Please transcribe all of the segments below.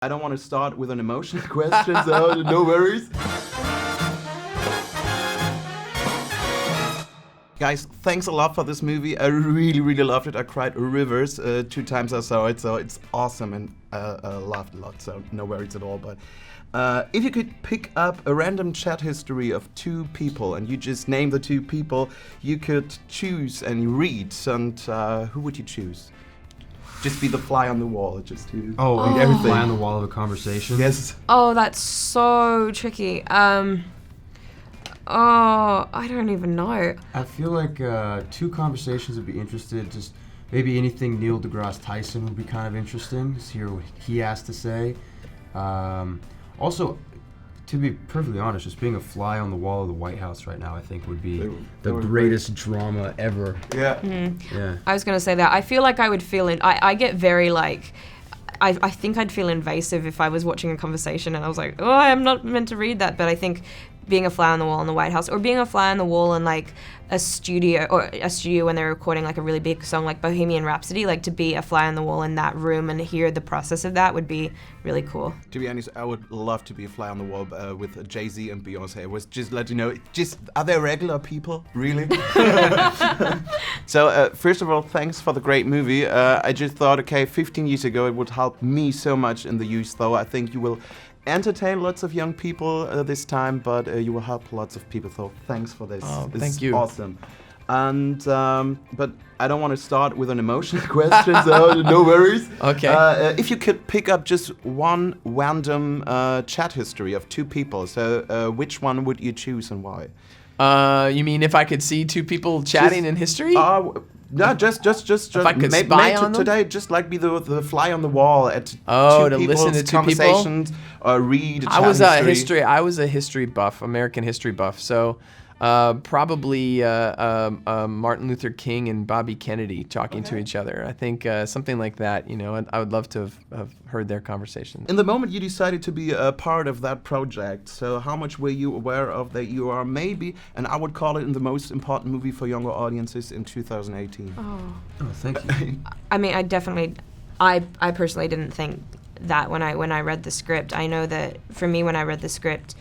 I don't want to start with an emotional question, so no worries. Guys, thanks a lot for this movie. I really, really loved it. I cried rivers 2 times I saw it, so it's awesome and I laughed a lot, so no worries at all. But if you could pick up a random chat history of 2 people and you just name the 2 people you could choose and read, and who would you choose? Just be the fly on the wall, just to read everything. Fly on the wall of a conversation? Yes. Oh, that's so tricky. I don't even know. I feel like 2 conversations would be interested. Just maybe anything Neil deGrasse Tyson would be kind of interesting. Just hear what he has to say. Also, to be perfectly honest, just being a fly on the wall of the White House right now, I think would be the greatest drama ever. Yeah. Mm-hmm. Yeah. I was gonna say that. I feel like I would feel I get very like. I think I'd feel invasive if I was watching a conversation and I was like, oh, I'm not meant to read that. But I think being a fly on the wall in the White House, or being a fly on the wall in like a studio when they're recording like a really big song like Bohemian Rhapsody, like to be a fly on the wall in that room and hear the process of that would be really cool. To be honest, I would love to be a fly on the wall with Jay-Z and Beyonce. It was just let you know, are they regular people? Really? So first of all, thanks for the great movie. I just thought, okay, 15 years ago it would help me so much in the youth, though. I think you will entertain lots of young people this time, but you will help lots of people, so thanks for this. Thank you. Awesome. And but I don't want to start with an emotional question, so no worries. Okay. If you could pick up just one random chat history of 2 people, so which one would you choose and why? You mean if I could see 2 people chatting in history? No, just if I could spy on them? Today, just like be the fly on the wall at 2 to people's listen to 2 conversations or read. I was a history buff, American history buff. So probably Martin Luther King and Bobby Kennedy talking to each other. I think something like that. You know, I would love to have heard their conversations. In the moment you decided to be a part of that project, so how much were you aware of that you are maybe, and I would call it in the most important movie for younger audiences in 2018? Oh, thank you. I mean, I personally didn't think that when I read the script. I know that for me, when I read the script,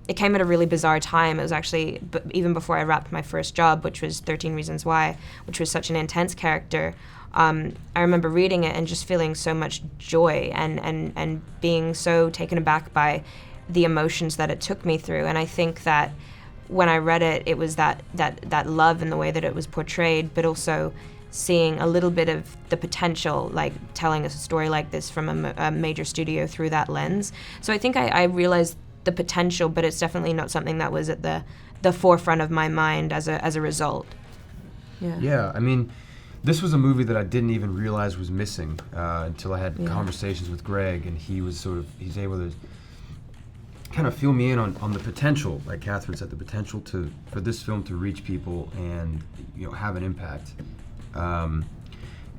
it came at a really bizarre time. It was actually even before I wrapped my first job, which was 13 Reasons Why, which was such an intense character. I remember reading it and just feeling so much joy and being so taken aback by the emotions that it took me through. And I think that when I read it, it was that love in the way that it was portrayed, but also seeing a little bit of the potential, like telling a story like this from a major studio through that lens. So I think I realized the potential, but it's definitely not something that was at the forefront of my mind as a result. Yeah, I mean, this was a movie that I didn't even realize was missing until I had conversations with Greg, and he's able to kind of fill me in on the potential, like Katherine said, the potential for this film to reach people and have an impact.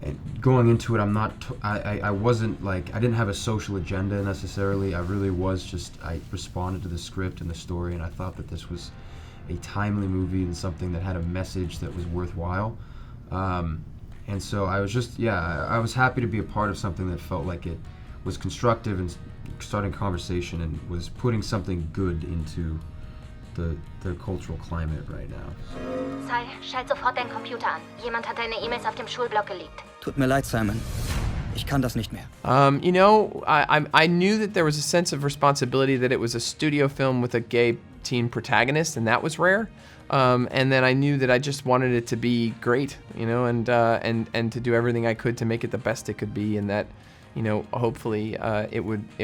And going into it, I wasn't like, I didn't have a social agenda necessarily. I really was I responded to the script and the story, and I thought that this was a timely movie and something that had a message that was worthwhile. And so I was I was happy to be a part of something that felt like it was constructive and starting conversation and was putting something good into the cultural climate right now. Sai, schalt sofort deinen Computer an. Jemand hat deine E-Mails auf dem Schulblock geleakt. Tut mir leid, Simon. Ich kann das nicht mehr. I knew that there was a sense of responsibility that it was a studio film with a gay teen protagonist, and that was rare. And then I knew that I just wanted it to be great, and to do everything I could to make it the best it could be, and that, hopefully it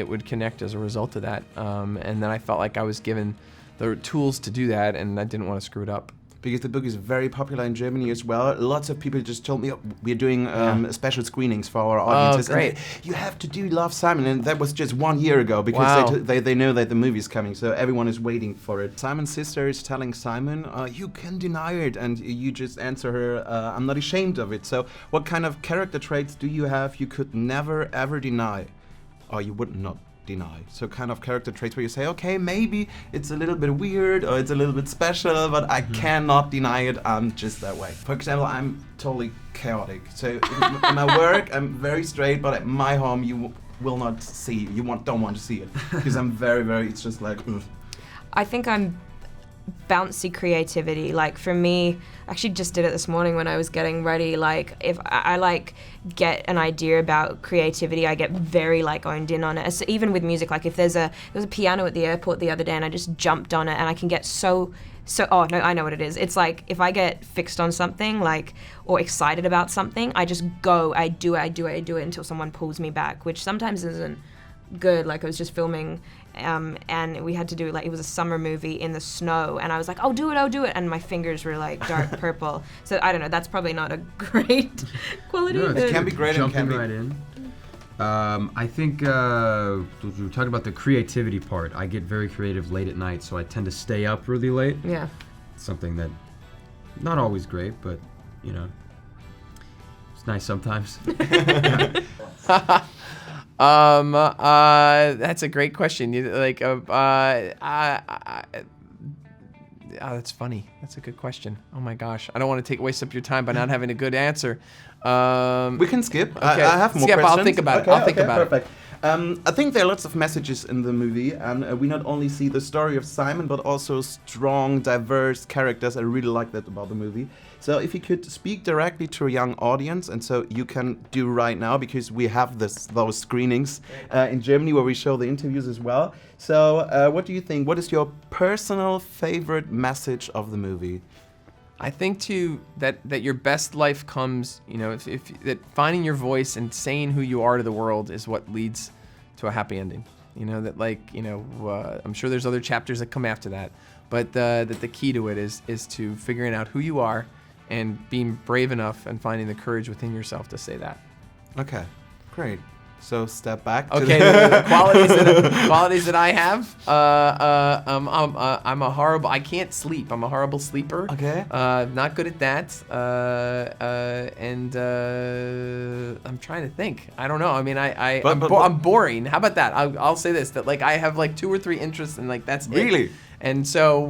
would connect as a result of that. And then I felt like I was given the tools to do that, and I didn't want to screw it up. Because the book is very popular in Germany as well. Lots of people just told me, we're doing special screenings for our audiences. Oh, great. And you have to do Love, Simon. And that was just 1 year ago, because Wow. they know that the movie's coming, so everyone is waiting for it. Simon's sister is telling Simon, you can deny it. And you just answer her, I'm not ashamed of it. So what kind of character traits do you have you could never, ever deny? Or you would not deny? So kind of character traits where you say, okay, maybe it's a little bit weird or it's a little bit special, but I cannot deny it, I'm just that way. For example, I'm totally chaotic. So in my work, I'm very straight, but at my home, you will not see. You don't want to see it because I'm very. It's just like. Ugh. I think I'm bouncy creativity. Like for me, I actually just did it this morning when I was getting ready. Like if I like get an idea about creativity, I get very like owned in on it. So even with music, like if there was a piano at the airport the other day and I just jumped on it and I can get so oh no, I know what it is. It's like if I get fixed on something like or excited about something, I just go, I do it until someone pulls me back, which sometimes isn't good. Like I was just filming and we had to do like it was a summer movie in the snow and I was like I'll do it and my fingers were like dark purple. So I don't know, that's probably not a great quality. No, it can be great and can be right in. I think we're talking about the creativity part. I get very creative late at night, so I tend to stay up really late. Yeah. Something that not always great, but you know, it's nice sometimes. That's a great question. That's funny. That's a good question. Oh my gosh, I don't want to waste up your time by not having a good answer. We can skip. Okay. I have more questions. I'll think about it. I'll think about it. I think there are lots of messages in the movie, and we not only see the story of Simon, but also strong, diverse characters. I really like that about the movie. So if you could speak directly to a young audience, and so you can do right now, because we have those screenings in Germany where we show the interviews as well. So what do you think? What is your personal favorite message of the movie? I think too that your best life comes, you know, if that finding your voice and saying who you are to the world is what leads to a happy ending. You know, that like, you know, I'm sure there's other chapters that come after that, but that the key to it is to figuring out who you are and being brave enough and finding the courage within yourself to say that. Okay, great. So step back. Okay, the qualities that I have. I'm a horrible. I can't sleep. I'm a horrible sleeper. Okay. Not good at that. And I'm trying to think. I don't know. I mean, I'm boring. How about that? I'll say this: that like I have like 2 or 3 interests, and like that's really. It. And so,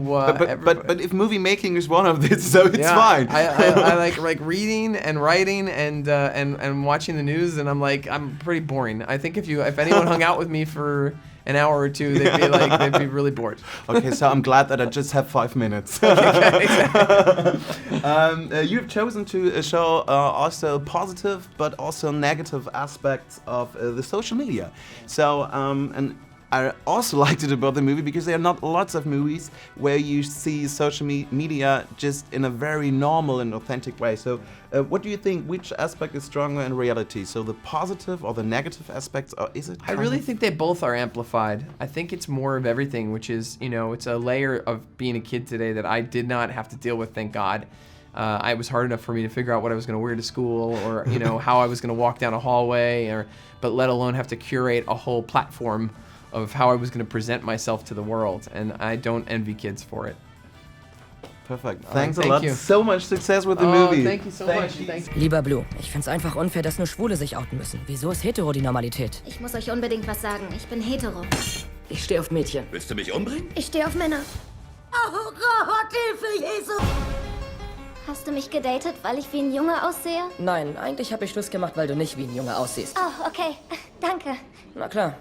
but if movie making is one of this, so it's fine. I like reading and writing and watching the news, and I'm pretty boring. I think if anyone hung out with me for an hour or two, they'd be really bored. Okay, so I'm glad that I just have 5 minutes. Okay, exactly. You've chosen to show also positive but also negative aspects of the social media. So and I also liked it about the movie because there are not lots of movies where you see social media just in a very normal and authentic way. So what do you think, which aspect is stronger in reality? So the positive or the negative aspects, or is it? I really think they both are amplified. I think it's more of everything, which is, you know, it's a layer of being a kid today that I did not have to deal with, thank God. It was hard enough for me to figure out what I was going to wear to school, or, you know, how I was going to walk down a hallway, but let alone have to curate a whole platform of how I was going to present myself to the world, and I don't envy kids for it. Perfect. Thanks a thank lot. you. So much success with the movie. Thank you so much. Thanks. Lieber Blue, ich find's einfach unfair, dass nur Schwule sich outen müssen. Wieso ist hetero die Normalität? Ich muss euch unbedingt was sagen. Ich bin hetero. Ich stehe auf Mädchen. Willst du mich umbringen? Ich stehe auf Männer. Oh Gott, Hilfe, Jesus! Hast du mich gedatet, weil ich wie ein Junge aussehe? Nein, eigentlich habe ich Schluss gemacht, weil du nicht wie ein Junge aussiehst. Oh, okay. Danke. Na klar.